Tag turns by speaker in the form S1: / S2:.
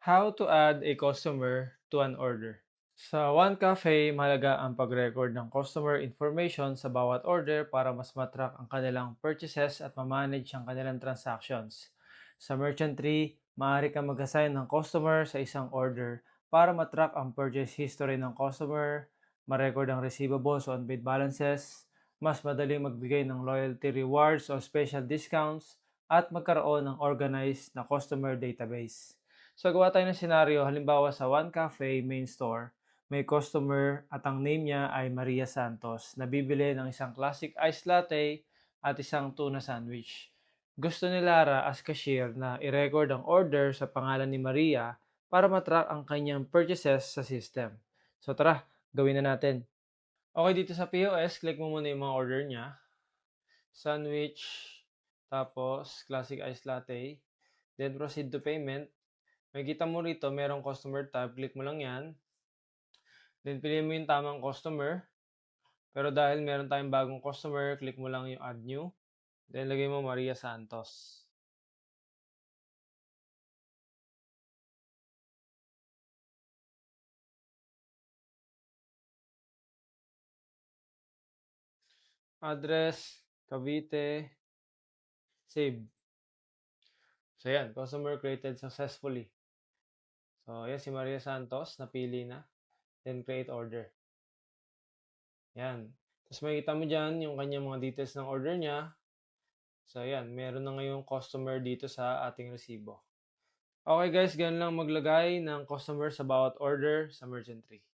S1: How to add a customer to an order. Sa One Cafe, mahalaga ang pag-record ng customer information sa bawat order para mas matrack ang kanilang purchases at ma-manage ang kanilang transactions. Sa Merchant Tree, maaari kang mag-assign ng customer sa isang order para matrack ang purchase history ng customer, ma-record ang receivables o unpaid balances, mas madaling magbigay ng loyalty rewards o special discounts, at magkaroon ng organized na customer database. So gawa tayo ng senaryo, halimbawa sa One Cafe main store, may customer at ang name niya ay Maria Santos na bibili ng isang classic iced latte at isang tuna sandwich. Gusto ni Lara as cashier na i-record ang order sa pangalan ni Maria para matrack ang kanyang purchases sa system. So tara, gawin na natin. Okay, dito sa POS, click mo muna yung mga order niya. Sandwich, tapos classic iced latte, then proceed to payment. Makikita mo rito, merong customer tab, click mo lang yan. Then piliin mo yung tamang customer. Pero dahil meron tayong bagong customer, click mo lang yung add new. Then lagay mo Maria Santos. Address, Cavite, save. So yan, customer created successfully. So yan si Maria Santos, napili na. Then create order. Yan. Tapos makikita mo dyan yung kanyang mga details ng order niya. So yan, meron na ngayong customer dito sa ating resibo. Okay guys, ganun lang maglagay ng customer sa bawat order sa Merchant Tree.